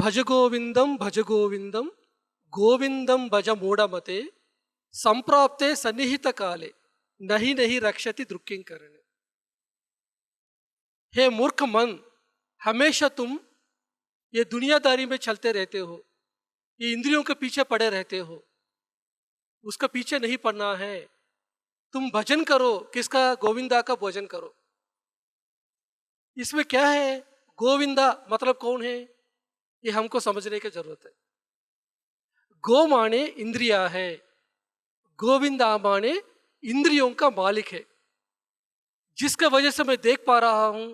भज गोविंदम गोविंदम भज मूढ़मते संप्राप्ते सन्निहित काले नहीं नहीं रक्षति दुर्किंकरणे। हे मूर्ख मन, हमेशा तुम ये दुनियादारी में चलते रहते हो, ये इंद्रियों के पीछे पड़े रहते हो, उसका पीछे नहीं पड़ना है। तुम भजन करो, किसका? गोविंदा का भजन करो। इसमें क्या है? गोविंदा मतलब कौन है, ये हमको समझने की जरूरत है। गो माने इंद्रिया है, गोविंदा माने इंद्रियों का मालिक है, जिसका वजह से मैं देख पा रहा हूं,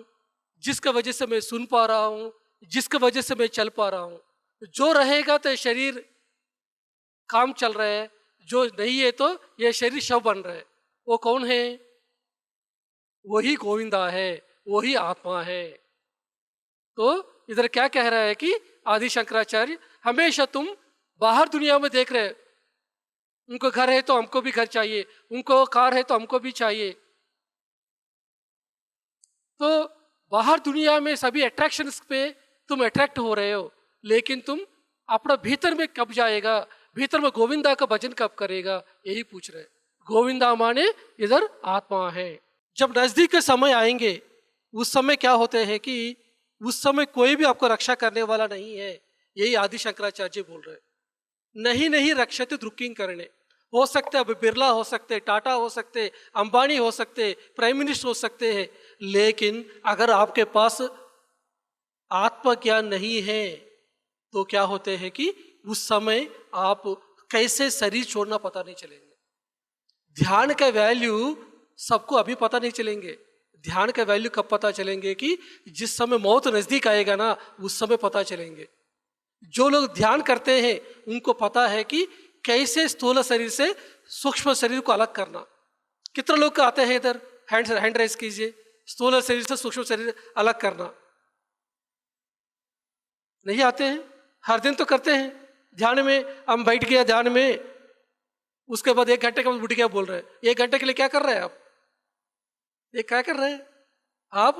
जिसका वजह से मैं सुन पा रहा हूं, जिसका वजह से मैं चल पा रहा हूं। जो रहेगा तो शरीर काम चल रहा है, जो नहीं है तो यह शरीर शव बन रहा है। वो कौन है? वही गोविंदा है, वही आत्मा है। तो इधर क्या कह रहा है कि आदि शंकराचार्य, हमेशा तुम बाहर दुनिया में देख रहे, उनको घर है तो हमको भी घर चाहिए, उनको कार है तो हमको भी चाहिए। तो बाहर दुनिया में सभी अट्रैक्शंस पे तुम अट्रैक्ट हो रहे हो, लेकिन तुम अपना भीतर में कब जाएगा, भीतर में गोविंदा का भजन कब करेगा, यही पूछ रहे। गोविंदा माने इधर आत्मा है। जब नजदीक के समय आएंगे, उस समय क्या होते हैं कि उस समय कोई भी आपको रक्षा करने वाला नहीं है। यही आदि शंकराचार्य बोल रहे। नहीं नहीं रक्षते दुर्किंकरणे। हो सकते अब बिरला हो सकते, टाटा हो सकते, अंबानी हो सकते, प्राइम मिनिस्टर हो सकते हैं, लेकिन अगर आपके पास आत्मज्ञान नहीं है तो क्या होते हैं कि उस समय आप कैसे शरीर छोड़ना पता नहीं चलेंगे। ध्यान का वैल्यू सबको अभी पता नहीं चलेंगे। ध्यान का वैल्यू कब पता चलेंगे कि जिस समय मौत नजदीक आएगा ना, उस समय पता चलेंगे। जो लोग ध्यान करते हैं उनको पता है कि कैसे स्थूल शरीर से सूक्ष्म शरीर को अलग करना। कितने लोग आते हैं इधर, हैंड रेस कीजिए। स्थूल शरीर से सूक्ष्म शरीर अलग करना नहीं आते हैं? हर दिन तो करते हैं ध्यान में। हम बैठ गया ध्यान में, उसके बाद 1 घंटे के बाद उठ गया बोल रहे हैं। 1 घंटे के लिए क्या कर रहे हैं आप? ये क्या कर रहे हैं आप?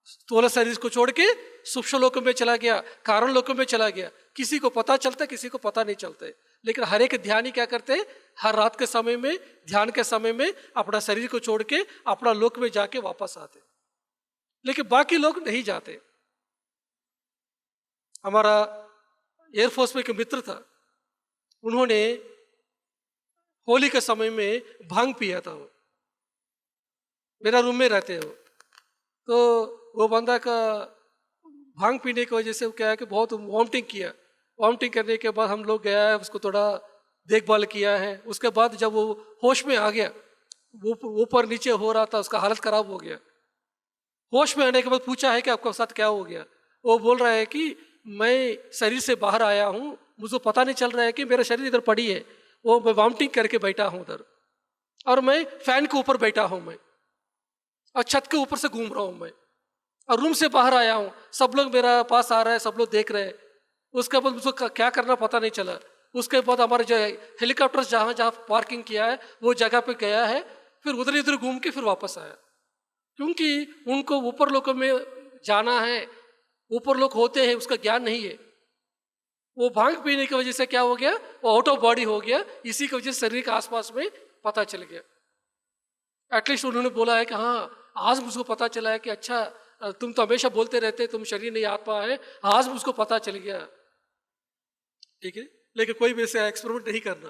स्थूल शरीर को छोड़ के सूक्ष्म लोक में चला गया, कारण लोक में चला गया। किसी को पता चलता, किसी को पता नहीं चलता। लेकिन हर एक ध्यानी क्या करते हैं, हर रात के समय में, ध्यान के समय में अपना शरीर को छोड़ के अपना लोक में जाके वापस आते। लेकिन बाकी लोग नहीं जाते। हमारा एयरफोर्स में एक मित्र था, उन्होंने होली के समय में भांग पिया था। वो मेरा रूम में रहते हो, तो वो बंदा का भांग पीने की वजह से वो क्या है कि बहुत वॉमिटिंग किया। वॉमिटिंग करने के बाद हम लोग गया है, उसको थोड़ा देखभाल किया है। उसके बाद जब वो होश में आ गया, वो ऊपर नीचे हो रहा था, उसका हालत खराब हो गया। होश में आने के बाद पूछा है कि आपके साथ क्या हो गया? वो बोल रहा है कि मैं शरीर से बाहर आया हूँ, मुझे पता नहीं चल रहा है कि मेरा शरीर इधर पड़ी है। वो मैं वॉमिटिंग करके बैठा हूँ उधर, और मैं फैन के ऊपर बैठा हूँ, मैं और छत के ऊपर से घूम रहा हूँ मैं, और रूम से बाहर आया हूँ। सब लोग मेरा पास आ रहा है, सब लोग देख रहे हैं। उसके बाद मुझको क्या करना पता नहीं चला। उसके बाद हमारे जो हेलीकॉप्टर जहाँ जहाँ पार्किंग किया है वो जगह पे गया है, फिर उधर इधर घूम के फिर वापस आया, क्योंकि उनको ऊपर लोक में जाना है, ऊपर लोग होते हैं, उसका ज्ञान नहीं है। वो भांग पीने की वजह से क्या हो गया, वो आउट ऑफ बॉडी हो गया। इसी की वजह से शरीर के आसपास में पता चल गया। एटलीस्ट उन्होंने बोला है कि हाँ, आज मुझको पता चला है कि अच्छा, तुम तो हमेशा बोलते रहते तुम शरीर नहीं आत्मा है, आज मुझको पता चल गया। ठीक है, लेकिन कोई भी ऐसे एक्सपेरिमेंट नहीं करना।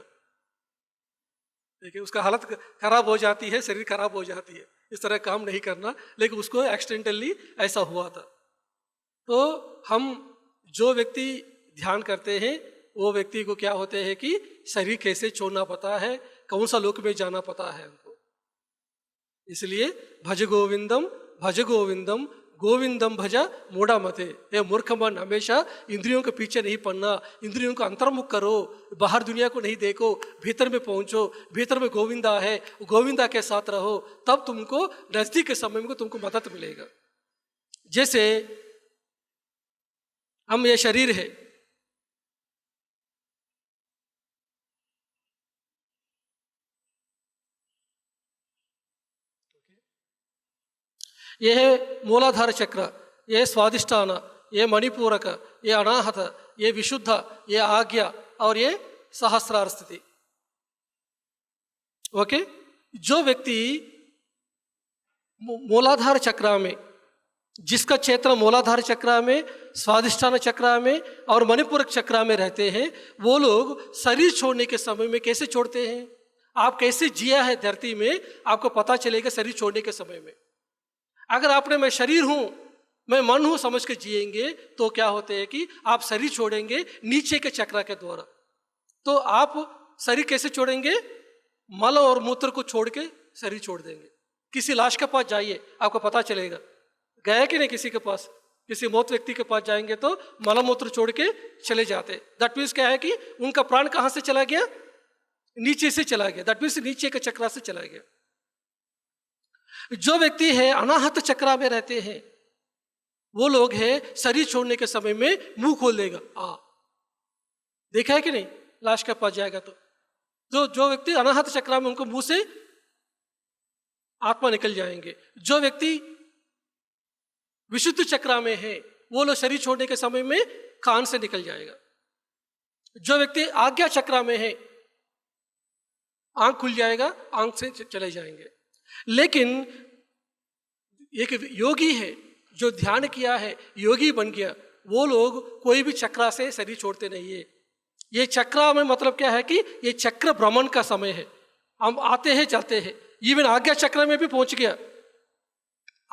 ठीक है, उसका हालत खराब हो जाती है, शरीर खराब हो जाती है। इस तरह काम नहीं करना। लेकिन उसको एक्सीडेंटली ऐसा हुआ था। तो हम जो व्यक्ति ध्यान करते हैं वो व्यक्ति को क्या होते हैं कि शरीर कैसे छोड़ना पता है, कौन सा लोक में जाना पता है उनको। इसलिए भज गोविंदम गोविंदम भजा मूढ़ा मते। ये मूर्ख मन, हमेशा इंद्रियों के पीछे नहीं पड़ना। इंद्रियों को अंतर्मुख करो, बाहर दुनिया को नहीं देखो, भीतर में पहुंचो। भीतर में गोविंदा है, गोविंदा के साथ रहो, तब तुमको नजदीक के समय में तुमको मदद मिलेगा। जैसे हम ये शरीर है, यह है मूलाधार चक्र, यह है स्वादिष्ठान, ये मणिपूरक, ये अनाहत, ये विशुद्ध, ये आज्ञा और ये सहस्रार स्थिति। ओके, जो व्यक्ति मूलाधार चक्र में, जिसका क्षेत्र मूलाधार चक्र में, स्वादिष्ठान चक्र में और मणिपूरक चक्र में रहते हैं, वो लोग शरीर छोड़ने के समय में कैसे छोड़ते हैं? आप कैसे जिया है धरती में, आपको पता चलेगा शरीर छोड़ने के समय में। अगर आपने मैं शरीर हूं, मैं मन हूं समझ के जिएंगे तो क्या होते हैं कि आप शरीर छोड़ेंगे नीचे के चक्र के द्वारा। तो आप शरीर कैसे छोड़ेंगे? मल और मूत्र को छोड़ के शरीर छोड़ देंगे। किसी लाश के पास जाइए, आपको पता चलेगा। गया कि नहीं किसी के पास? किसी मौत व्यक्ति के पास जाएंगे तो मल मूत्र छोड़ के चले जाते। दैट मीन्स क्या है कि उनका प्राण कहां से चला गया? नीचे से चला गया। दैट मीन्स नीचे के चक्र से चला गया। जो व्यक्ति है अनाहत चक्र में रहते हैं, वो लोग है शरीर छोड़ने के समय में मुंह खोल देगा। देखा है कि नहीं? लाश के पास जाएगा तो जो व्यक्ति अनाहत चक्र में, उनको मुंह से आत्मा निकल जाएंगे। जो व्यक्ति विशुद्ध चक्र में है, वो लोग शरीर छोड़ने के समय में कान से निकल जाएगा। जो व्यक्ति आज्ञा चक्र में है, आंख खुल जाएगा, आंख से चले जाएंगे। लेकिन एक योगी है जो ध्यान किया है, योगी बन गया, वो लोग कोई भी चक्र से शरीर छोड़ते नहीं है। ये चक्र में मतलब क्या है कि ये चक्र भ्रमण का समय है। हम आते हैं जाते हैं। इवन आज्ञा चक्र में भी पहुंच गया।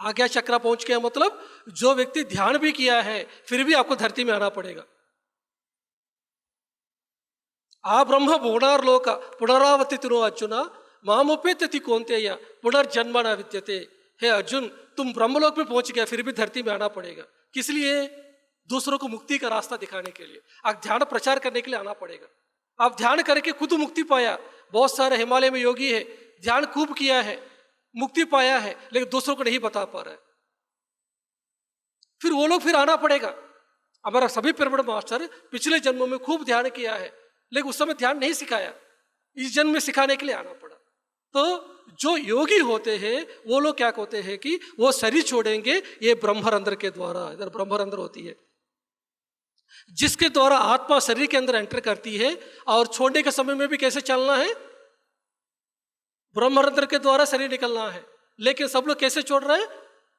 आज्ञा चक्र पहुंच गया मतलब जो व्यक्ति ध्यान भी किया है फिर भी आपको धरती में आना पड़ेगा। आ ब्रह्म पुनर्लोक पुनरावर्ति तिनो अर्जुन मामुपेत्यति कौन्तेय पुनर्जन्म न विद्यते। हे अर्जुन, तुम ब्रह्मलोक में पहुंच गया, फिर भी धरती में आना पड़ेगा। किस लिए? दूसरों को मुक्ति का रास्ता दिखाने के लिए। आप ध्यान प्रचार करने के लिए आना पड़ेगा। आप ध्यान करके खुद मुक्ति पाया। बहुत सारे हिमालय में योगी है, ध्यान खूब किया है, मुक्ति पाया है, लेकिन दूसरों को नहीं बता पा रहा है। फिर वो लोग फिर आना पड़ेगा। हमारा सभी पिरामिड मास्टर पिछले जन्मों में खूब ध्यान किया है, लेकिन उस समय ध्यान नहीं सिखाया। इस जन्म में सिखाने के लिए आना पड़ा। तो जो योगी होते हैं वो लोग क्या कहते हैं कि वो शरीर छोड़ेंगे ये ब्रह्मरंध्र के द्वारा। इधर ब्रह्मरंध्र होती है जिसके द्वारा आत्मा शरीर के अंदर एंटर करती है। और छोड़ने के समय में भी कैसे चलना है? ब्रह्मरंध्र के द्वारा शरीर निकलना है। लेकिन सब लोग कैसे छोड़ रहे हैं?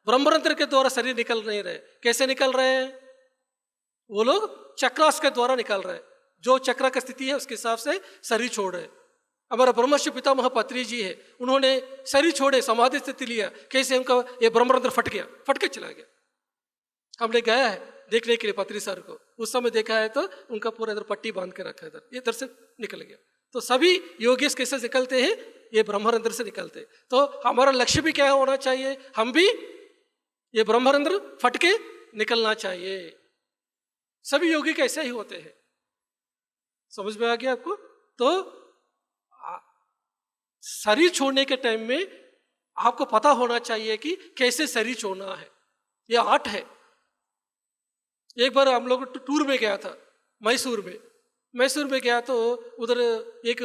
ब्रह्मरंध्र के द्वारा शरीर निकल नहीं रहे। कैसे निकल रहे हैं? वो लोग चक्रास के द्वारा निकल रहे हैं। जो चक्र की स्थिति है उसके हिसाब से शरीर छोड़ रहे हैं। हमारा ब्रह्मर्षि पितामह पत्री जी है, उन्होंने शरीर छोड़े, समाधि स्थिति लिया। कैसे उनका ये ब्रह्मरंध्र फट गया, फट के चला गया। हमने गया है देखने के लिए पत्री सर को, उस समय देखा है तो उनका पूरा इधर पट्टी बांध के रखा है, इधर से निकल गया। तो सभी योगेश कैसे निकलते हैं? ये ब्रह्मरंध्र से निकलते हैं। तो हमारा लक्ष्य भी क्या होना चाहिए? हम भी ये ब्रह्मरंध्र फट के निकलना चाहिए। सभी योगी कैसे ही होते हैं। समझ में आ गया आपको? तो शरीर छोड़ने के टाइम में आपको पता होना चाहिए कि कैसे शरीर छोड़ना है। यह आर्ट है। एक बार हम लोग टूर में गया था मैसूर में गया तो उधर एक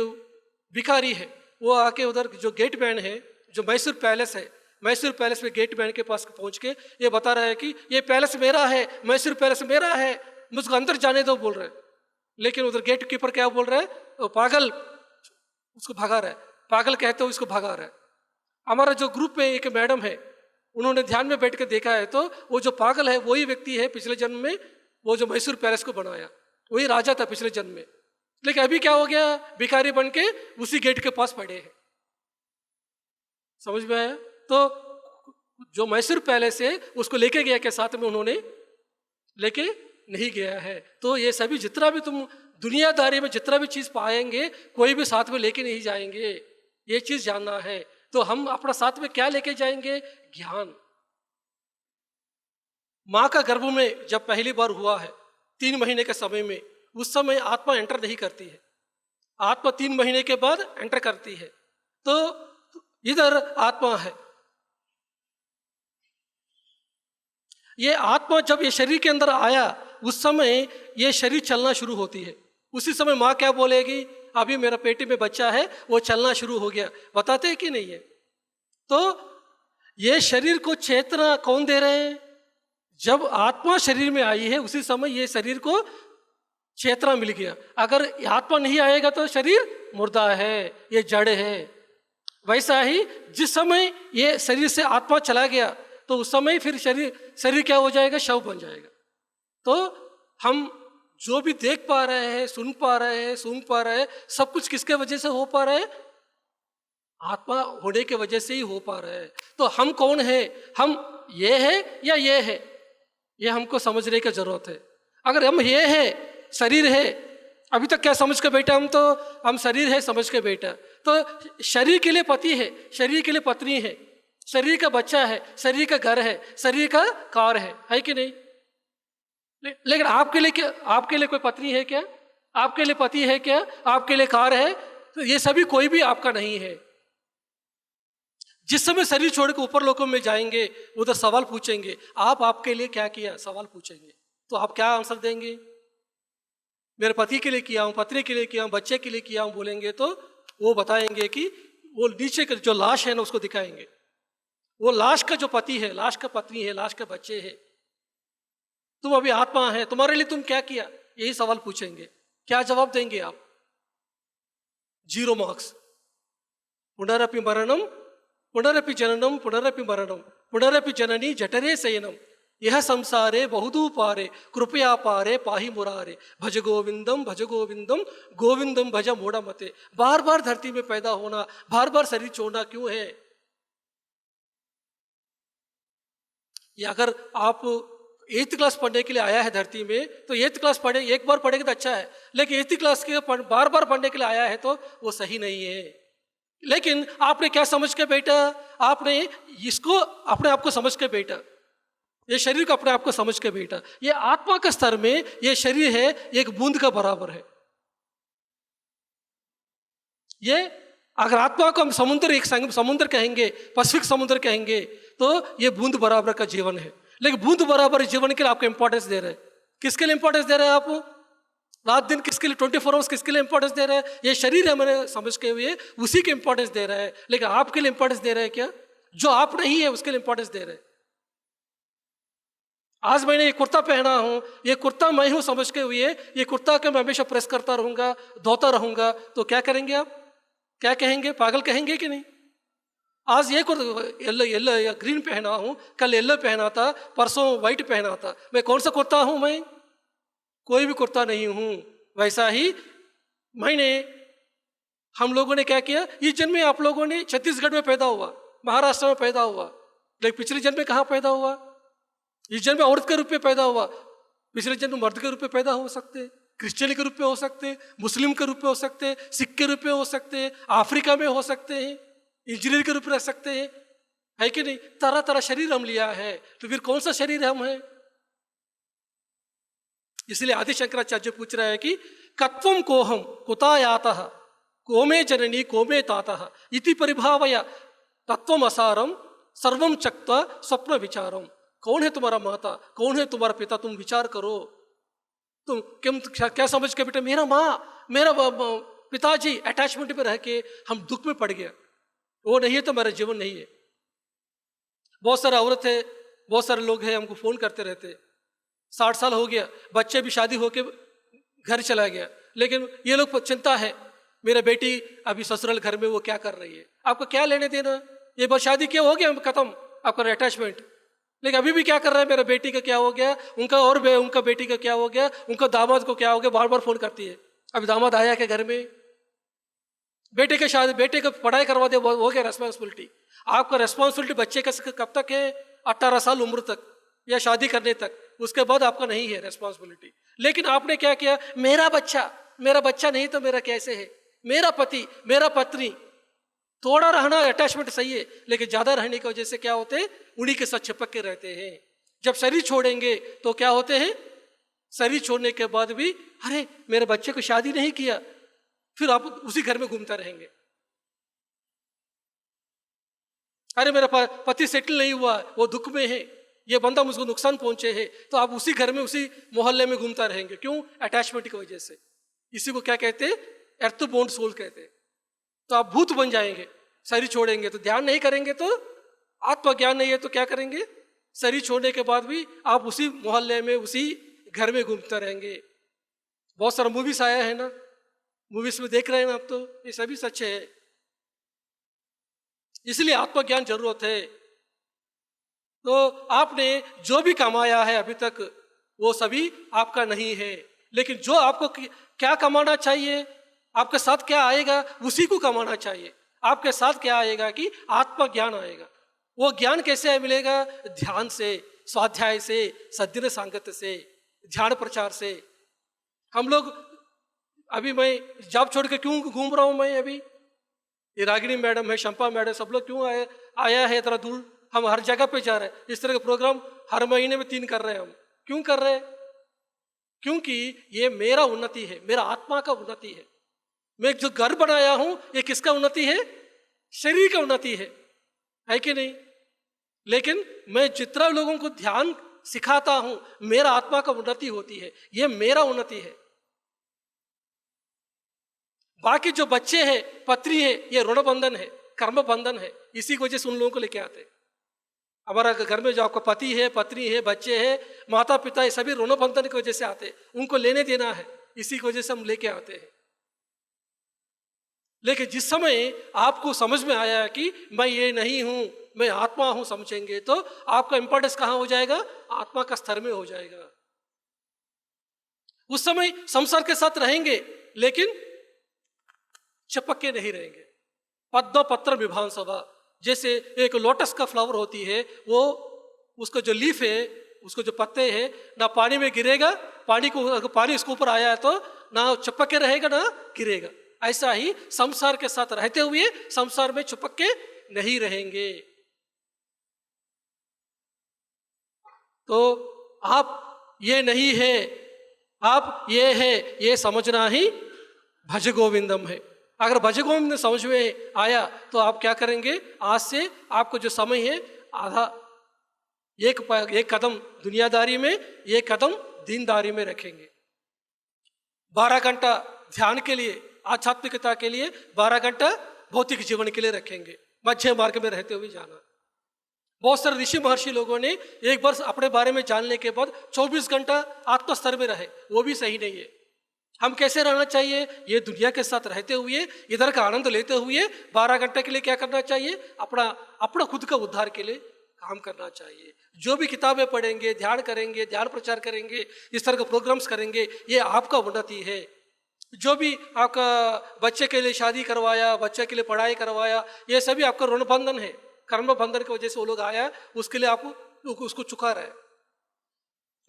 भिखारी है, वो आके उधर जो गेटमैन है, जो मैसूर पैलेस है, मैसूर पैलेस में गेटमैन के पास पहुंच के ये बता रहा है कि ये पैलेस मेरा है, मैसूर पैलेस मेरा है, मुझको अंदर जाने दो बोल रहे हैं। लेकिन उधर गेट कीपर क्या बोल रहा है? वो पागल, उसको भगा रहा है। पागल कहते हो इसको भगा रहा है। हमारा जो ग्रुप में एक मैडम है, उन्होंने ध्यान में बैठ के देखा है तो वो जो पागल है वही व्यक्ति है पिछले जन्म में, वो जो मैसूर पैलेस को बनाया वही राजा था पिछले जन्म में। लेकिन अभी क्या हो गया? भिखारी बन के उसी गेट के पास पड़े हैं। समझ में आया? तो जो मैसूर पैलेस है उसको लेके गया के साथ में उन्होंने लेके नहीं गया है। तो ये सभी जितना भी तुम दुनियादारी में जितना भी चीज पाएंगे कोई भी साथ में लेके नहीं जाएंगे। ये चीज जानना है। तो हम अपना साथ में क्या लेके जाएंगे? ज्ञान। माँ का गर्भ में जब पहली बार हुआ है 3 महीने के समय में, उस समय आत्मा एंटर नहीं करती है। आत्मा 3 महीने के बाद एंटर करती है। तो इधर आत्मा है। ये आत्मा जब ये शरीर के अंदर आया उस समय ये शरीर चलना शुरू होती है। उसी समय माँ क्या बोलेगी? अभी मेरा पेटी में बच्चा है, वो चलना शुरू हो गया। बताते हैं कि नहीं है? तो ये शरीर को चेतना कौन दे रहे हैं? जब आत्मा शरीर में आई है उसी समय ये शरीर को चेतना मिल गया। अगर आत्मा नहीं आएगा तो शरीर मुर्दा है, ये जड़ है। वैसा ही जिस समय ये शरीर से आत्मा चला गया तो उस समय फिर शरीर क्या हो जाएगा, शव बन जाएगा। तो हम जो भी देख पा रहे हैं, सुन पा रहे हैं, सूंघ पा रहे हैं, सब कुछ किसके वजह से हो पा रहा है? आत्मा होने के वजह से ही हो पा रहा है। तो हम कौन है? हम ये है या ये है, ये हमको समझने की जरूरत है। अगर हम ये है, शरीर है, अभी तक क्या समझ के बैठा हम शरीर है समझ के बैठा। तो शरीर के लिए पति है, शरीर के लिए पत्नी है, शरीर का बच्चा है, शरीर का घर है, शरीर का कार है कि नहीं? लेकिन आपके लिए क्या? आपके लिए कोई पत्नी है क्या? आपके लिए पति है क्या? आपके लिए कार है? तो ये सभी कोई भी आपका नहीं है। जिस समय शरीर छोड़कर ऊपर लोकों में जाएंगे उधर सवाल पूछेंगे, आपके लिए क्या किया, सवाल पूछेंगे, तो आप क्या आंसर देंगे? मेरे पति के लिए किया हूँ, पत्नी के लिए किया हूँ, बच्चे के लिए किया हूँ बोलेंगे तो वो बताएंगे कि वो नीचे का जो लाश है ना उसको दिखाएंगे। वो लाश का जो पति है, लाश का पत्नी है, लाश के बच्चे है, तुम अभी आत्मा है, तुम्हारे लिए तुम क्या किया, यही सवाल पूछेंगे। क्या जवाब देंगे आप? 0 मार्क्स। पुनरपि मरणम पुनरपि जननम पुनरपि मरणम पुनरपि जननी जठरे शयनम यह संसारे बहुदूपारे कृपया पारे पाही मुरारे भज गोविंदम गोविंदम भज मोड़ा मते। बार बार धरती में पैदा होना, बार बार शरीर छोड़ना क्यों है? या अगर आप 8th क्लास पढ़ने के लिए आया है धरती में तो 8th क्लास पढ़े, एक बार पढ़ेगा तो अच्छा है, लेकिन 8th क्लास के बार बार पढ़ने के लिए आया है तो वो सही नहीं है। लेकिन आपने क्या समझ के बैठा? आपने इसको अपने आप को समझ के बैठा, ये शरीर को अपने आप को समझ के बैठा। ये आत्मा के स्तर में ये शरीर है एक बूंद का बराबर है। ये अगर आत्मा को हम समुद्र, एक समुद्र कहेंगे, पैसिफिक समुद्र कहेंगे, तो ये बूंद बराबर का जीवन है। लेकिन बूंद बराबर जीवन के लिए आपको इंपॉर्टेंस दे रहे हैं। किसके लिए इंपॉर्टेंस दे रहे हैं आप? रात दिन किसके लिए, 24 आवर्स किसके लिए इंपॉर्टेंस दे रहे हैं? ये शरीर है मैंने समझ के हुए उसी के इंपॉर्टेंस दे रहा है। लेकिन आपके लिए इंपॉर्टेंस दे रहे हैं क्या? जो आप नहीं है उसके लिए इंपॉर्टेंस दे रहे हैं। आज मैंने ये कुर्ता पहना हूं, ये कुर्ता मैं हूं समझ के हुए ये कुर्ता के मैं हमेशा प्रेस करता रहूंगा, धोता रहूंगा, तो क्या करेंगे आप? क्या कहेंगे? पागल कहेंगे कि नहीं? आज ये येलो या ग्रीन पहना हूं, कल येलो पहना था, परसों व्हाइट पहना था, मैं कौन सा कुर्ता हूं? मैं कोई भी कुर्ता नहीं हूं। वैसा ही हम लोगों ने क्या किया, इस जन्म में आप लोगों ने छत्तीसगढ़ में पैदा हुआ, महाराष्ट्र में पैदा हुआ, लेकिन पिछले जन्म में कहाँ पैदा हुआ? इस जन्म में औरत के रूप में पैदा हुआ, पिछले जन्म में मर्द के रूप में पैदा हो सकते, क्रिश्चियन के रूप में हो सकते, मुस्लिम के रूप में हो सकते, सिख के रूप में हो सकते, अफ्रीका में हो सकते हैं, इंजीनियर के रूप में रह सकते हैं, है कि नहीं? तरह तरह शरीर हम लिया है, तो फिर कौन सा शरीर हम है? इसलिए आदि शंकराचार्य पूछ रहा है कि कत्वम कोहम कुता यातः कोमे जननी कोमे तातः इति परिभावय तत्वम असारम सर्वम चक्त्वा स्वप्न विचारम। कौन है तुम्हारा माता, कौन है तुम्हारा पिता, तुम विचार करो। तुम क्या समझ के बेटा मेरा माँ मेरा पिताजी अटैचमेंट में रह के हम दुख में पड़ गया, वो नहीं है तो मेरा जीवन नहीं है। बहुत सारे औरत है, बहुत सारे लोग हैं हमको फोन करते रहते, 60 साल हो गया, बच्चे भी शादी होके घर चला गया, लेकिन ये लोग चिंता है मेरा बेटी अभी ससुराल घर में वो क्या कर रही है। आपको क्या लेने देना? ये बात शादी क्या हो गया खत्म आपका अटैचमेंट, लेकिन अभी भी क्या कर रहा है, मेरा बेटी का क्या हो गया, उनका बेटी का क्या हो गया, उनका दामाद को क्या हो गया, बार बार फोन करती है। अभी दामाद आया क्या घर में? बेटे के शादी, बेटे को पढ़ाई करवा दे, वो हो गया रेस्पॉन्सिबिलिटी। आपका रेस्पॉन्सिबिलिटी बच्चे का कब तक है? 18 साल उम्र तक या शादी करने तक, उसके बाद आपका नहीं है रेस्पॉन्सिबिलिटी। लेकिन आपने क्या किया, मेरा बच्चा नहीं तो मेरा कैसे है, मेरा पति मेरा पत्नी। थोड़ा रहना अटैचमेंट सही है, लेकिन ज्यादा रहने की वजह से क्या होते हैं, उन्हीं के साथ चिपक के रहते हैं। जब शरीर छोड़ेंगे तो क्या होते हैं, शरीर छोड़ने के बाद भी अरे मेरे बच्चे को शादी नहीं किया, फिर आप उसी घर में घूमते रहेंगे। अरे मेरा पति सेटल नहीं हुआ, वो दुख में है, ये बंदा मुझको नुकसान पहुंचे है, तो आप उसी घर में उसी मोहल्ले में घूमता रहेंगे। क्यों? अटैचमेंट की वजह से। इसी को क्या कहते हैं, अर्थ बॉन्ड सोल कहते हैं। तो आप भूत बन जाएंगे, शरीर छोड़ेंगे तो ध्यान नहीं करेंगे, तो आत्मज्ञान नहीं है तो क्या करेंगे, शरीर छोड़ने के बाद भी आप उसी मोहल्ले में, उसी घर में घूमते रहेंगे। बहुत सारा मूवीज आया है ना, मूवीज में देख रहे हैं ना आप, तो ये सभी सच है। इसलिए आत्मज्ञान जरूरत है। तो आपने जो भी कमाया है अभी तक वो सभी आपका नहीं है, लेकिन जो आपको क्या कमाना चाहिए, आपके साथ क्या आएगा उसी को कमाना चाहिए। आपके साथ क्या आएगा कि आत्मज्ञान आएगा। वो ज्ञान कैसे मिलेगा? ध्यान से, स्वाध्याय से, सद्गुण सांगत से, ध्यान प्रचार से। हम लोग अभी, मैं जॉब छोड़ के क्यों घूम रहा हूं? मैं अभी ये रागिनी मैडम है, शंपा मैडम, सब लोग क्यों आया है इतना दूर? हम हर जगह पे जा रहे हैं। इस तरह का प्रोग्राम हर महीने में 3 कर रहे हैं हम। क्यों कर रहे हैं? क्योंकि ये मेरा उन्नति है, मेरा आत्मा का उन्नति है। मैं जो घर बनाया हूं ये किसका उन्नति है? शरीर का उन्नति है कि नहीं? लेकिन मैं जितना लोगों को ध्यान सिखाता हूं मेरा आत्मा का उन्नति होती है, ये मेरा उन्नति है। बाकी जो बच्चे हैं, पत्नी है, ये ऋण बंधन है, कर्म बंधन है। इसी की वजह से उन लोगों को लेके आते हैं। हमारा घर में जो आपका पति है, पत्नी है, बच्चे हैं, माता पिता, ये सभी ऋण बंधन की वजह से आते हैं। उनको लेने देना है, इसी की वजह से हम लेके आते हैं। लेकिन जिस समय आपको समझ में आया कि मैं ये नहीं हूं, मैं आत्मा हूं, समझेंगे तो आपका इंपॉर्टेंस कहां हो जाएगा? आत्मा का स्तर में हो जाएगा। उस समय संसार के साथ रहेंगे लेकिन चिपक के नहीं रहेंगे। पद्म पत्र विभांसवा, जैसे एक लोटस का फ्लावर होती है, वो उसका जो लीफ है, उसको जो पत्ते हैं, ना पानी में गिरेगा, पानी उसके ऊपर आया है तो ना चिपक के रहेगा ना गिरेगा। ऐसा ही संसार के साथ रहते हुए संसार में चिपक के नहीं रहेंगे। तो आप ये नहीं है, आप ये है, ये समझना ही भज गोविंदम है। अगर भज गोविंद समझ में आया तो आप क्या करेंगे? आज से आपको जो समय है, आधा एक कदम दुनियादारी में, एक कदम दीनदारी में रखेंगे। 12 घंटा ध्यान के लिए, आध्यात्मिकता के लिए, 12 घंटा भौतिक जीवन के लिए रखेंगे। मध्य मार्ग में रहते हुए जाना। बहुत सारे ऋषि महर्षि लोगों ने एक बार अपने बारे में जानने के बाद 24 घंटा आत्मस्तर में रहे, वो भी सही नहीं है। हम कैसे रहना चाहिए? ये दुनिया के साथ रहते हुए, इधर का आनंद लेते हुए 12 घंटे के लिए क्या करना चाहिए? अपना खुद का उद्धार के लिए काम करना चाहिए। जो भी किताबें पढ़ेंगे, ध्यान करेंगे, ध्यान प्रचार करेंगे, इस तरह के प्रोग्राम्स करेंगे, ये आपका उन्नति है। जो भी आपका बच्चे के लिए शादी करवाया, बच्चे के लिए पढ़ाई करवाया, ये सभी आपका ऋण बंधन है। कर्म बंधन की वजह से वो लोग आया, उसके लिए आपको उसको चुका रहा है।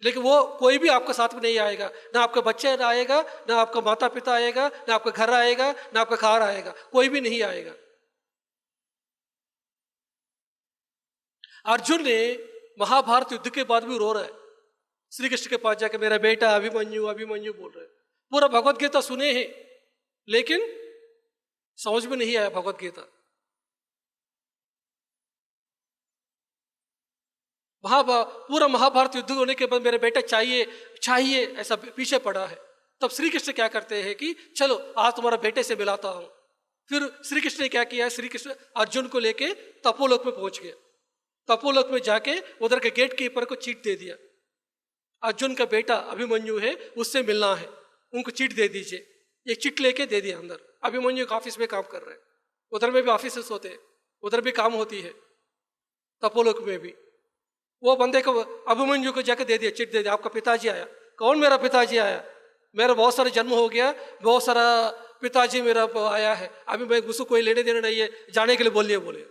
लेकिन वो कोई भी आपके साथ में नहीं आएगा, ना आपके बच्चे आएगा, ना आपका माता पिता आएगा, ना आपका घर आएगा, ना आपका कार आएगा, कोई भी नहीं आएगा। अर्जुन ने महाभारत युद्ध के बाद भी रो रहा है, श्री कृष्ण के पास जाकर मेरा बेटा अभिमन्यु अभिमन्यु बोल रहे हैं। पूरा भगवत गीता सुने हैं लेकिन समझ में नहीं आया भगवत गीता। पूरा महाभारत युद्ध होने के बाद मेरा बेटा चाहिए चाहिए ऐसा पीछे पड़ा है। तब श्री कृष्ण क्या करते हैं कि चलो आज तुम्हारा बेटे से मिलाता हूं। फिर श्री कृष्ण ने क्या किया? श्री कृष्ण अर्जुन को लेके तपोलोक में पहुंच गया। तपोलोक में जाके उधर के गेट कीपर को चीट दे दिया, अर्जुन का बेटा अभिमन्यु है, उससे मिलना है, उनको चीट दे दीजिए। एक चिट लेके दे दिया अंदर। अभिमन्यु के ऑफिस में काम कर रहे हैं, उधर में भी ऑफिस होते हैं, उधर भी काम होती है, तपोलोक में भी। वो बंदे को अभिमन्यु को जाकर दे दिया, चिट दे दिया, आपका पिताजी आया। कौन? मेरा पिताजी आया, मेरा बहुत सारा जन्म हो गया, बहुत सारा पिताजी मेरा आया है, अभी मैं उसको कोई लेने देने नहीं है, जाने के लिए बोलिए बोले।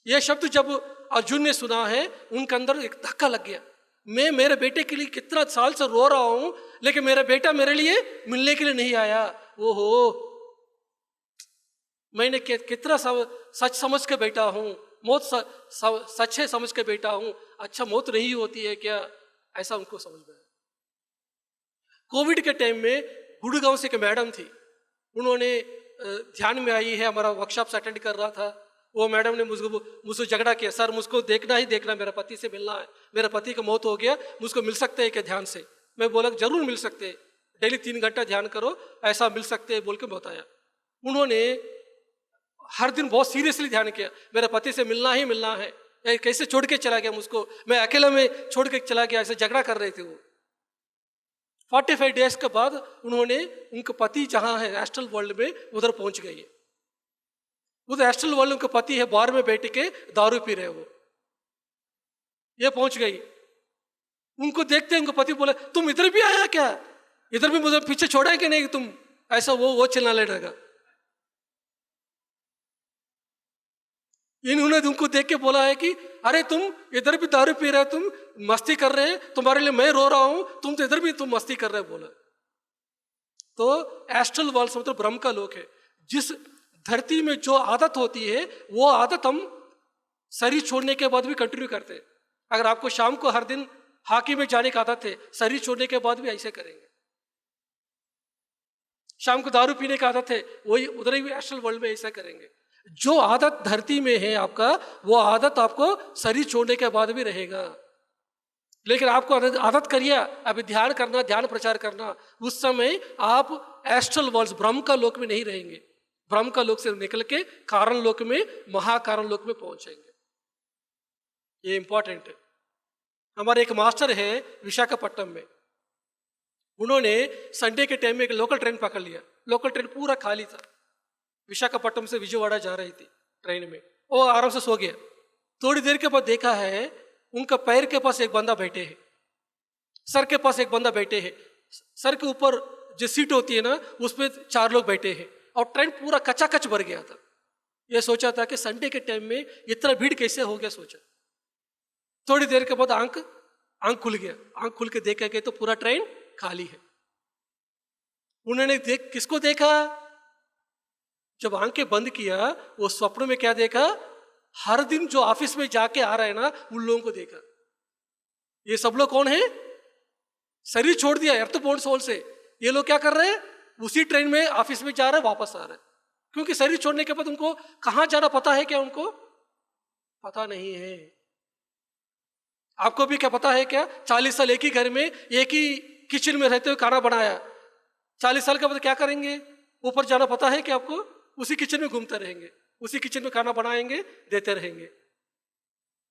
ये शब्द जब अर्जुन ने सुना है, उनके अंदर एक धक्का लग गया। मैं मेरे बेटे के लिए कितना साल से रो रहा हूं, लेकिन मेरा बेटा मेरे लिए मिलने के लिए नहीं आया। ओहो, मैंने कितना सच समझ के बैठा हूं, मौत सच है समझ के बैठा हूं, अच्छा मौत नहीं होती है क्या? ऐसा उनको समझ में आया। कोविड के टाइम में गुड़गांव से एक मैडम थी, उन्होंने ध्यान में आई है, हमारा वर्कशॉप अटेंड कर रहा था। वो मैडम ने मुझसे झगड़ा किया, सर मुझको देखना ही देखना, मेरा पति से मिलना है, मेरा पति का मौत हो गया, मुझको मिल सकते हैं क्या ध्यान से? मैं बोला जरूर मिल सकते हैं, डेली 3 घंटा ध्यान करो, ऐसा मिल सकते हैं बोल के बताया। उन्होंने हर दिन बहुत सीरियसली ध्यान किया, मेरे पति से मिलना ही मिलना है, कैसे छोड़ के चला गया मुझको, मैं अकेला में छोड़ के चला गया, ऐसे झगड़ा कर रहे थे वो। 45 डेज के बाद उन्होंने, उनके पति जहाँ है एस्ट्रल वर्ल्ड में, उधर पहुंच गई। उधर एस्ट्रल वर्ल्ड उनके पति है, बार में बैठ के दारू पी रहे वो, ये पहुंच गई। उनको देखते उनके पति बोले, तुम इधर भी आया क्या, इधर भी मुझे पीछे छोड़ा है कि नहीं तुम, ऐसा वो चिल्लाने लगा। इन्होंने उनको देख के बोला है कि अरे तुम इधर भी दारू पी रहे, तुम मस्ती कर रहे हैं, तुम्हारे लिए मैं रो रहा हूं, तुम तो इधर भी तुम मस्ती कर रहे बोला। तो एस्ट्रल वर्ल्ड मतलब ब्रह्म का लोक है। जिस धरती में जो आदत होती है वो आदत हम शरीर छोड़ने के बाद भी कंटिन्यू करते हैं। अगर आपको शाम को हर दिन हॉकी में जाने की आदत है, शरीर छोड़ने के बाद भी ऐसे करेंगे। शाम को दारू पीने की आदत है, वही उधर ही एस्ट्रल वर्ल्ड में ऐसा करेंगे। जो आदत धरती में है आपका, वो आदत आपको शरीर छोड़ने के बाद भी रहेगा। लेकिन आपको आदत करिए अभी ध्यान करना, ध्यान प्रचार करना, उस समय आप एस्ट्रल वर्ल्ड ब्रह्म का लोक में नहीं रहेंगे। ब्रह्म का लोक से निकल के कारण लोक में, महाकारण लोक में पहुंचेंगे। ये इंपॉर्टेंट है। हमारे एक मास्टर है विशाखापट्टनम में, उन्होंने संडे के टाइम में एक लोकल ट्रेन पकड़ लिया। लोकल ट्रेन पूरा खाली था, विशाखापट्टनम से विजयवाड़ा जा रही थी ट्रेन में। वो आराम से सो गया। थोड़ी देर के बाद देखा है उनका पैर के पास एक बंदा बैठे है, सर के पास एक बंदा बैठे है, सर के ऊपर जो सीट होती है ना उस पर 4 लोग बैठे हैं, और ट्रेन पूरा कचाकच भर गया था। ये सोचा था कि संडे के टाइम में इतना भीड़ कैसे हो गया सोचा। थोड़ी देर के बाद आंख खुल गया। आंख खुल के देखा गया तो पूरा ट्रेन खाली है। उन्होंने किसको देखा? जब आंखें बंद किया वो स्वप्न में क्या देखा? हर दिन जो ऑफिस में जाके आ रहा है ना उन लोगों को देखा। ये सब लोग कौन है? शरीर छोड़ दिया एर्थबोर्न सोल से। ये लोग क्या कर रहे हैं? उसी ट्रेन में ऑफिस में जा रहे हैं, वापस आ रहे हैं। क्योंकि शरीर छोड़ने के बाद उनको कहां जाना पता है क्या? उनको पता नहीं है। आपको भी क्या पता है क्या? 40 साल एक ही घर में एक ही किचन में रहते हुए खाना बनाया, 40 साल के बाद क्या करेंगे? ऊपर जाना पता है क्या आपको? उसी किचन में घूमते रहेंगे, उसी किचन में खाना बनाएंगे, देते रहेंगे।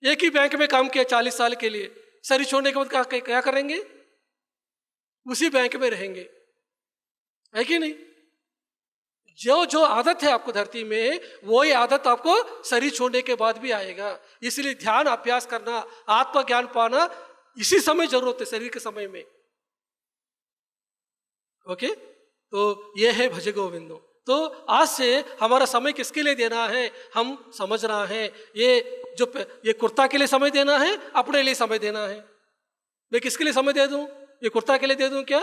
एक ही बैंक में काम किया 40 साल के लिए, शरीर छोड़ने के बाद क्या करेंगे? उसी बैंक में रहेंगे, है कि नहीं? जो जो आदत है आपको धरती में, वही आदत आपको शरीर छोड़ने के बाद भी आएगा। इसलिए ध्यान अभ्यास करना, आत्म ज्ञान पाना इसी समय जरूरत है, शरीर के समय में। ओके, तो ये है भज गोविंदो। तो आज से हमारा समय किसके लिए देना है हम समझ रहा है। ये कुर्ता के लिए समय देना है, अपने लिए समय देना है। मैं किसके लिए समय दे दूं? ये कुर्ता के लिए दे दूं क्या?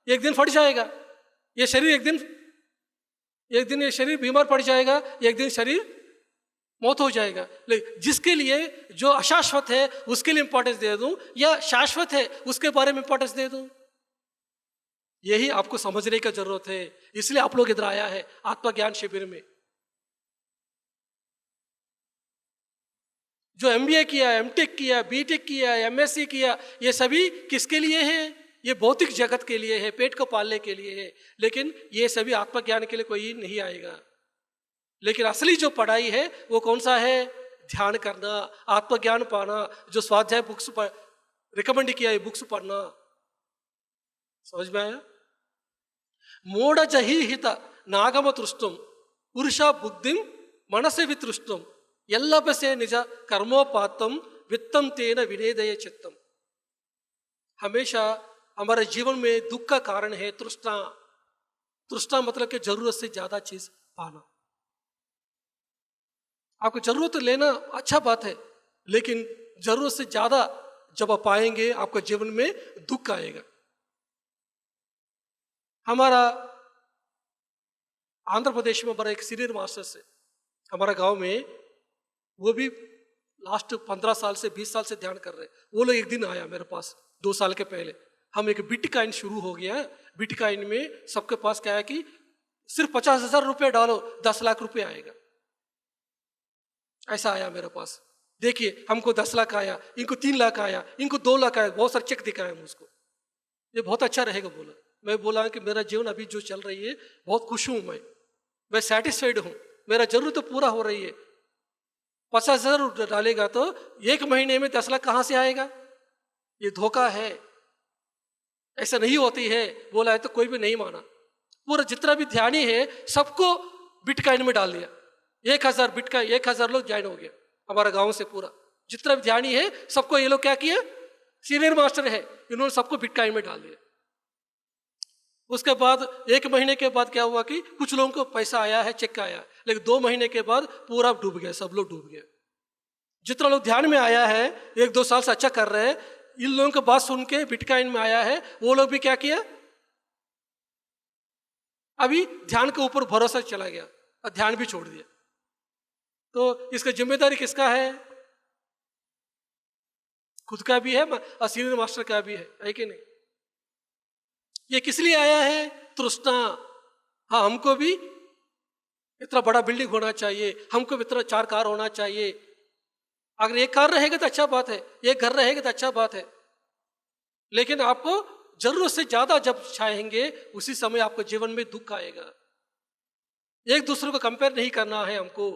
एक दिन फट जाएगा ये शरीर, एक दिन ये शरीर बीमार पड़ जाएगा, एक दिन शरीर मौत हो जाएगा। लेकिन जिसके लिए जो अशाश्वत है उसके लिए इंपॉर्टेंस दे दूं, या शाश्वत है उसके बारे में इंपॉर्टेंस दे दूं, यही आपको समझने का जरूरत है। इसलिए आप लोग इधर आया है आत्मज्ञान शिविर में। जो MBA किया, MTech किया, BTech किया, MSc किया, ये सभी किसके लिए है? ये भौतिक जगत के लिए है, पेट को पालने के लिए है। लेकिन ये सभी आत्मज्ञान के लिए कोई नहीं आएगा। लेकिन असली जो पढ़ाई है वो कौन सा है? ध्यान करना, आत्मज्ञान पाना, जो स्वाध्याय बुक्स रिकमेंड किया है बुक्स पढ़ना। समझ में आया? मूढ़ जही हित नागम तृष्टुम पुरुषा बुद्धिम मनसे वितृष्टुम एल्लभसे निज कर्मोपातम वित्तम तेन विनेदय चित्तम। हमेशा हमारे जीवन में दुख का कारण है तृष्णा। तृष्णा मतलब कि जरूरत से ज्यादा चीज पाना। आपको जरूरत लेना अच्छा बात है, लेकिन जरूरत से ज्यादा जब आप पाएंगे आपके जीवन में दुख आएगा। हमारा आंध्र प्रदेश में हमारा एक सीनियर मास्टर से हमारा गांव में, वो भी लास्ट 15 साल से 20 साल से ध्यान कर रहे हैं। वो लोग एक दिन आया मेरे पास 2 साल के पहले। हम एक बिटकॉइन शुरू हो गया है। बिटकॉइन में सबके पास क्या है कि सिर्फ 50,000 रुपये डालो 10 लाख रुपये आएगा। ऐसा आया मेरे पास। देखिए हमको 10 लाख आया, इनको 3 लाख आया, इनको 2 लाख आया, बहुत सारे चेक दिखाया मुझको। ये बहुत अच्छा रहेगा बोला। मैं बोला कि मेरा जीवन अभी जो चल रही है बहुत खुश हूं, मैं सेटिस्फाइड हूं, मेरा जरूरत तो पूरा हो रही है। 50,000 डालेगा तो 1 महीने में 10 लाख कहाँ से आएगा? ये धोखा है, ऐसा नहीं होती है। बोला है तो कोई भी नहीं माना। पूरा जितना भी ध्यानी है सबको बिटकॉइन में डाल दिया। 1,000 बिटकॉइन, 1,000 लोग ज्वाइन हो गया हमारा गांव से। पूरा जितना भी ध्यानी है सबको ये लोग क्या किया, सीनियर मास्टर है, इन्होंने सबको बिटकॉइन में डाल दिया। उसके बाद 1 महीने के बाद क्या हुआ कि कुछ लोगों को पैसा आया है, चेक आया, लेकिन 2 महीने के बाद पूरा डूब गया, सब लोग डूब गए। जितना लोग ध्यान में आया है 1-2 साल से अच्छा कर रहे हैं, इन लोगों की बात सुन के बिटकॉइन में आया है, वो लोग भी क्या किया, अभी ध्यान के ऊपर भरोसा चला गया और ध्यान भी छोड़ दिया। तो इसका जिम्मेदारी किसका है? खुद का भी है और सीनियर मास्टर का भी है कि नहीं? ये किस लिए आया है? तृष्णा। हाँ, हमको भी इतना बड़ा बिल्डिंग होना चाहिए, हमको भी इतना 4 कार होना चाहिए। अगर एक कार रहेगा तो अच्छा बात है, एक घर रहेगा तो अच्छा बात है, लेकिन आपको जरूरत से ज्यादा जब चाहेंगे उसी समय आपको जीवन में दुख आएगा। एक दूसरे को कंपेयर नहीं करना है हमको।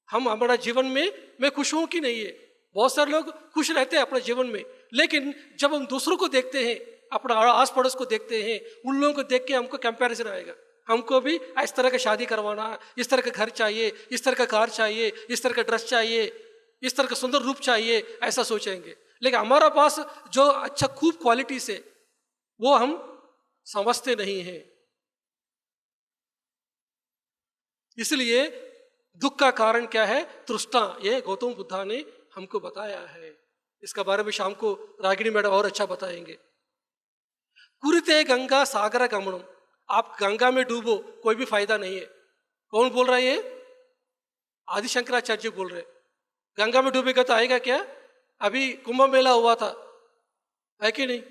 हम हमारा जीवन में मैं खुश हूं कि नहीं है। बहुत सारे लोग खुश रहते हैं अपने जीवन में, लेकिन जब हम दूसरों को देखते हैं, अपना आस पड़ोस को देखते हैं, उन लोगों को देख के हमको कंपैरिजन आएगा। हमको भी इस तरह का शादी करवाना, इस तरह का घर चाहिए, इस तरह का कार चाहिए, इस तरह का ड्रेस चाहिए, इस तरह का सुंदर रूप चाहिए, ऐसा सोचेंगे। लेकिन हमारा पास जो अच्छा खूब क्वालिटी से वो हम समझते नहीं हैं। इसलिए दुख का कारण क्या है? तृष्णा। ये गौतम बुद्धा ने हमको बताया है। इसका बारे में शाम को रागिनी मैडम और अच्छा बताएंगे। कुरुते गंगा सागर गमनम। आप गंगा में डूबो, कोई भी फायदा नहीं है। कौन बोल रहा है ये? आदि शंकराचार्य जी बोल रहे। गंगा में डूबेगा तो आएगा क्या? अभी कुंभ मेला हुआ था, है कि नहीं?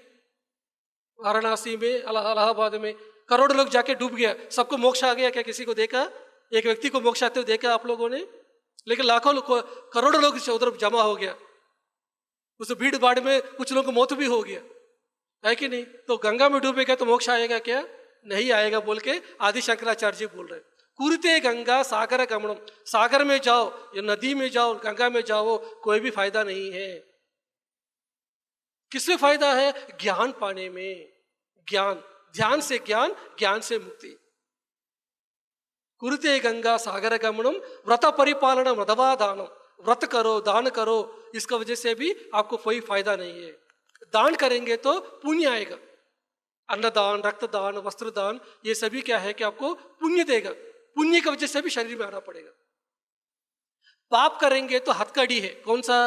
वाराणसी में, इलाहाबाद में करोड़ों लोग जाके डूब गया, सबको मोक्ष आ गया क्या? किसी को देखा? एक व्यक्ति को मोक्ष आते हुए देखा आप लोगों ने? लेकिन लाखों लोग, करोड़ों लोग उधर जमा हो गया। उस भीड़ भाड़ में कुछ लोगों को मौत भी हो गया, है कि नहीं? तो गंगा में डूबेगा तो मोक्ष आएगा क्या? नहीं आएगा, बोल के आदि शंकराचार्य जी बोल रहे। कुरुते गंगा सागर गमनम। सागर में जाओ या नदी में जाओ, गंगा में जाओ, कोई भी फायदा नहीं है। किसमें फायदा है? ज्ञान पाने में। ज्ञान, ध्यान से ज्ञान, ज्ञान से मुक्ति। कुरुते गंगा सागर गमनम व्रत परिपालन मधवा दानम। व्रत करो, दान करो, इसका वजह से भी आपको कोई फायदा नहीं है। दान करेंगे तो पुण्य आएगा। अन्नदान, रक्तदान, वस्त्रदान, ये सभी क्या है कि आपको पुण्य देगा। पुण्य की वजह से भी शरीर में आना पड़ेगा। पाप करेंगे तो हथकड़ी है, कौन सा?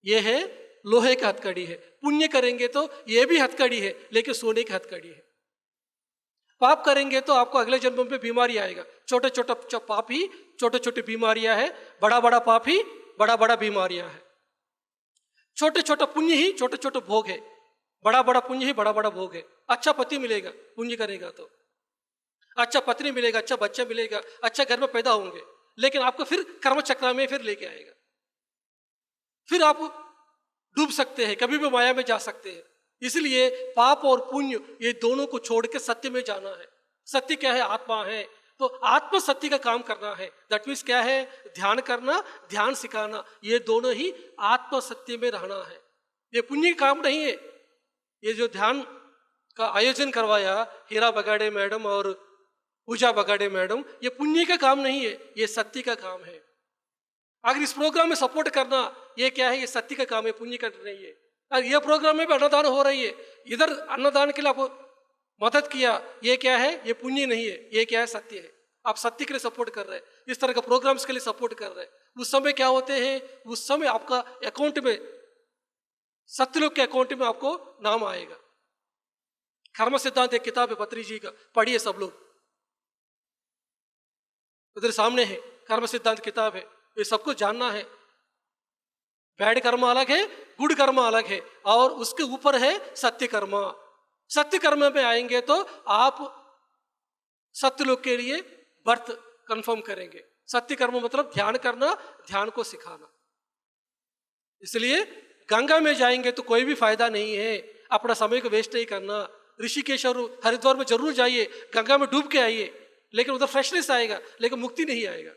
ये है लोहे का हथकड़ी है। पुण्य करेंगे तो ये भी हथकड़ी है, लेकिन सोने की हथकड़ी है। पाप करेंगे तो आपको अगले जन्म में बीमारी आएगा। छोटे छोटे पाप ही छोटे छोटे बीमारियां है, बड़ा बड़ा पाप ही बड़ा बड़ा बीमारियां है। छोटे छोटे पुण्य ही छोटे छोटे भोग है, बड़ा बड़ा पुण्य ही बड़ा बड़ा भोग है। अच्छा पति मिलेगा पुण्य करेगा तो, अच्छा पत्नी मिलेगा, अच्छा बच्चा मिलेगा, अच्छा घर में पैदा होंगे, लेकिन आपको फिर कर्म चक्र में फिर लेके आएगा। फिर आप डूब सकते हैं, कभी भी माया में जा सकते हैं। इसलिए पाप और पुण्य ये दोनों को छोड़ के सत्य में जाना है। सत्य क्या है? आत्मा है। तो आत्म सत्य का काम करना है। दैट मीन्स क्या है? ध्यान करना, ध्यान सिखाना, ये दोनों ही आत्म सत्य में रहना है। ये पुण्य का काम नहीं है। ये जो ध्यान का आयोजन करवाया हीरा बगाड़े मैडम और पूजा बगाड़े मैडम, ये पुण्य का काम नहीं है, ये सत्य का काम है। अगर इस प्रोग्राम में सपोर्ट करना, ये क्या है? ये सत्य का काम है, पुण्य का नहीं है। और ये प्रोग्राम में भी अन्नदान हो रही है, इधर अन्नदान के लिए आप मदद किया, ये क्या है? ये पुण्य नहीं है, ये क्या है? सत्य है। आप सत्य के लिए सपोर्ट कर रहे हैं, इस तरह का प्रोग्राम्स के लिए सपोर्ट कर रहे हैं। उस समय क्या होते हैं? उस समय आपका अकाउंट में, सत्यलोक के अकाउंट में आपको नाम आएगा। कर्म सिद्धांत एक किताब है पत्री जी का, पढ़िए सब लोग, उधर सामने है। कर्म सिद्धांत किताब है, ये सबको जानना है। बैड कर्म अलग है, गुड कर्म अलग है, और उसके ऊपर है सत्य कर्म। सत्य कर्म में आएंगे तो आप सत्यलोक के लिए बर्थ कंफर्म करेंगे। सत्य कर्म मतलब ध्यान करना, ध्यान को सिखाना। इसलिए गंगा में जाएंगे तो कोई भी फायदा नहीं है। अपना समय को वेस्ट नहीं करना। ऋषिकेश और हरिद्वार में जरूर जाइए, गंगा में डूब के आइए, लेकिन उधर फ्रेशनेस आएगा, लेकिन मुक्ति नहीं आएगा।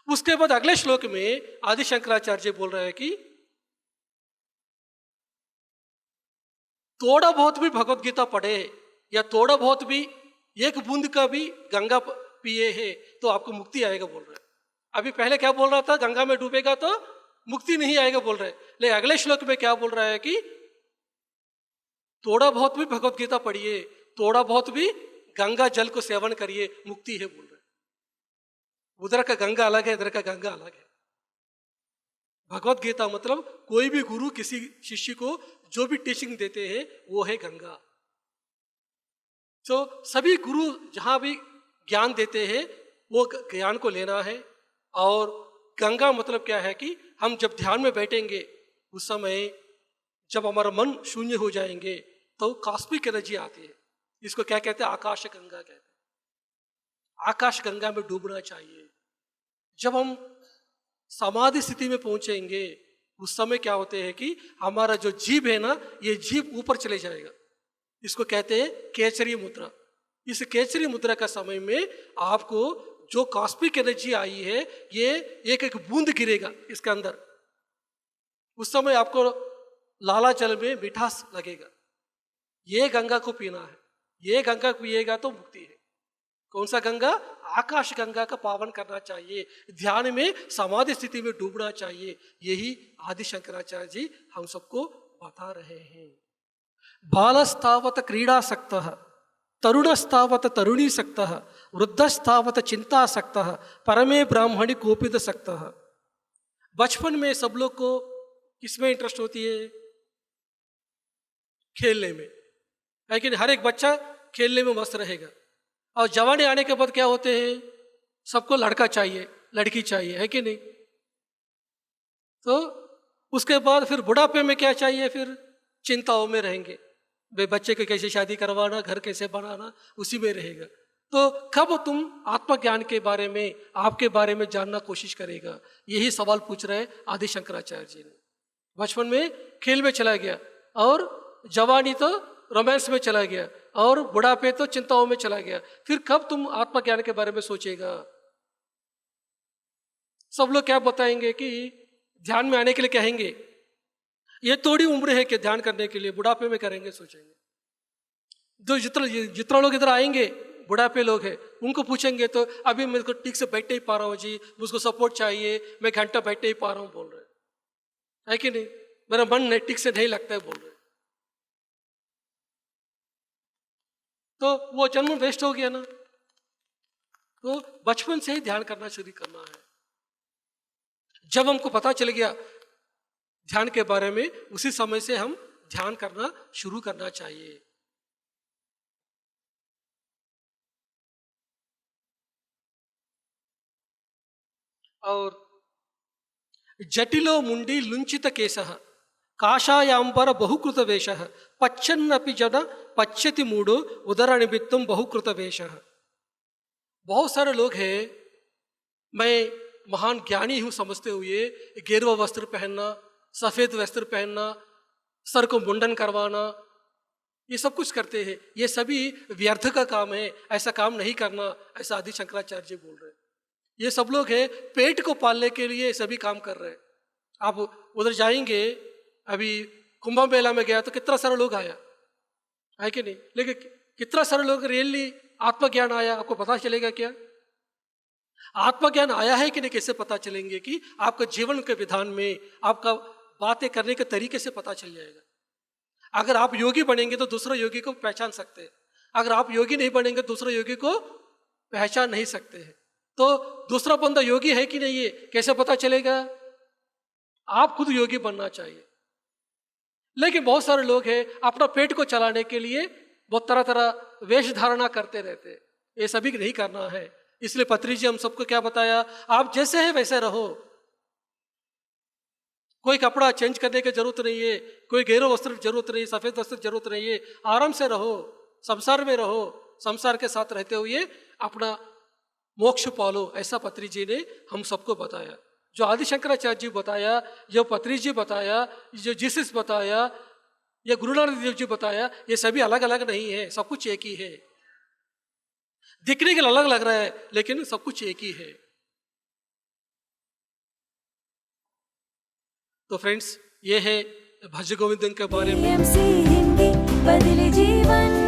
उसके बाद अगले श्लोक में आदि शंकराचार्य बोल रहे हैं कि थोड़ा बहुत भी भगवत गीता पढ़े या थोड़ा बहुत भी एक बूंद का भी गंगा पिए है तो आपको मुक्ति आएगा बोल रहे हैं। अभी पहले क्या बोल रहा था, गंगा में डूबेगा तो मुक्ति नहीं आएगा बोल रहे हैं, लेकिन अगले श्लोक में क्या बोल रहा है कि थोड़ा बहुत भी भगवत गीता पढ़िए, थोड़ा बहुत भी गंगा जल को सेवन करिए, मुक्ति है बोल रहे हैं। उधर का गंगा अलग है, इधर का गंगा अलग है। भगवत गीता मतलब कोई भी गुरु किसी शिष्य को जो भी टीचिंग देते हैं वो है गंगा। तो सभी गुरु जहां भी ज्ञान देते हैं वो ज्ञान को लेना है। और गंगा मतलब क्या है कि हम जब ध्यान में बैठेंगे उस समय जब हमारा मन शून्य हो जाएंगे तो कॉस्मिक एनर्जी आती है। इसको क्या कहते हैं, आकाश गंगा कहते हैं। आकाश गंगा में डूबना चाहिए। जब हम समाधि स्थिति में पहुंचेंगे उस समय क्या होते हैं कि हमारा जो जीव है ना, ये जीव ऊपर चले जाएगा। इसको कहते हैं केचरी मुद्रा। इस केचरी मुद्रा का समय में आपको जो कॉस्मिक एनर्जी आई है ये एक एक बूंद गिरेगा इसके अंदर। उस समय आपको लाला जल में मिठास लगेगा। ये गंगा को पीना है, ये गंगा पिएगा तो मुक्ति है। कौन सा गंगा? आकाश गंगा का पावन करना चाहिए, ध्यान में समाधि स्थिति में डूबना चाहिए। यही आदि शंकराचार्य जी हम सबको बता रहे हैं। बालस्तावत क्रीडासक्तः, तरुणस्तावत तरुणीसक्तः, वृद्धस्तावत चिंतासक्तः, परमे ब्राह्मणी कोपितसक्तः। बचपन में सब लोग को किसमें इंटरेस्ट होती है? खेलने में, है कि नहीं? हर एक बच्चा खेलने में मस्त रहेगा। और जवानी आने के बाद क्या होते हैं, सबको लड़का चाहिए, लड़की चाहिए, है कि नहीं? तो उसके बाद फिर बुढ़ापे में क्या चाहिए? फिर चिंताओं में रहेंगे, भाई बच्चे को कैसे शादी करवाना, घर कैसे बनाना, उसी में रहेगा। तो कब तुम आत्मज्ञान के बारे में, आपके बारे में जानना कोशिश करेगा? यही सवाल पूछ रहे आदि शंकराचार्य जी ने। बचपन में खेल में चला गया और जवानी तो रोमांस में चला गया और बुढ़ापे तो चिंताओं में चला गया, फिर कब तुम आत्मज्ञान के बारे में सोचेगा? सब लोग क्या बताएंगे कि ध्यान में आने के लिए कहेंगे, ये थोड़ी उम्र है कि ध्यान करने के लिए, बुढ़ापे में करेंगे, सोचेंगे। जो जितना लोग इधर आएंगे बुढ़ापे लोग हैं, उनको पूछेंगे तो अभी मेरे को ठीक से बैठ नहीं पा रहा हूँ जी, मुझको सपोर्ट चाहिए, मैं घंटा बैठ नहीं पा रहा हूँ बोल रहे है कि नहीं? मेरा मन ठीक से नहीं लगता है बोल रहे। तो वो जन्म वेस्ट हो गया ना। तो बचपन से ही ध्यान करना शुरू करना है। जब हमको पता चल गया ध्यान के बारे में, उसी समय से हम ध्यान करना शुरू करना चाहिए। और जटिलो मुंडी लुंचित केशः, काषायांबर बहुकृत वेशः, पच्छन्नपि जन पश्यति मूढ़ो उदर निमित्तम बहुकृत वेशः। बहुत सारे लोग हैं, मैं महान ज्ञानी हूं समझते हुए गेरुआ वस्त्र पहनना, सफेद वस्त्र पहनना, सर को मुंडन करवाना, ये सब कुछ करते हैं। ये सभी व्यर्थ का काम है, ऐसा काम नहीं करना, ऐसा आदि शंकराचार्य जी बोल रहे हैं। ये सब लोग हैं पेट को पालने के लिए सभी काम कर रहे हैं। आप उधर जाएंगे, अभी कुंभ मेला में गया तो कितना सारा लोग आया, है कि नहीं? लेकिन कितना सारे लोग रियली आत्मज्ञान आया, आपको पता चलेगा क्या? आत्मज्ञान आया है कि नहीं कैसे पता चलेंगे? कि आपका जीवन के विधान में, आपका बातें करने के तरीके से पता चल जाएगा। अगर आप योगी बनेंगे तो दूसरे योगी को पहचान सकते हैं, अगर आप योगी नहीं बनेंगे दूसरे योगी को पहचान नहीं सकते हैं। तो दूसरा बंदा योगी है कि नहीं, ये कैसे पता चलेगा? आप खुद योगी बनना चाहिए। लेकिन बहुत सारे लोग हैं अपना पेट को चलाने के लिए बहुत तरह तरह वेश धारणा करते रहते हैं। ये सभी नहीं करना है। इसलिए पत्री जी हम सबको क्या बताया, आप जैसे हैं वैसे रहो, कोई कपड़ा चेंज करने की जरूरत नहीं है, कोई गहरे वस्त्र की जरूरत नहीं, सफेद वस्त्र की जरूरत नहीं है। आराम से रहो, संसार में रहो, संसार के साथ रहते हुए अपना मोक्ष पालो, ऐसा पत्री जी ने हम सबको बताया। जो आदि शंकराचार्य जी बताया, जो पत्री जी बताया, जो जीसस बताया, या गुरु नानक देव जी बताया, ये सभी अलग अलग नहीं है, सब कुछ एक ही है। दिखने के लिए अलग लग रहा है लेकिन सब कुछ एक ही है। तो फ्रेंड्स, ये है भज गोविंदन के बारे में। एएमसी हिंदी बदले जीवन।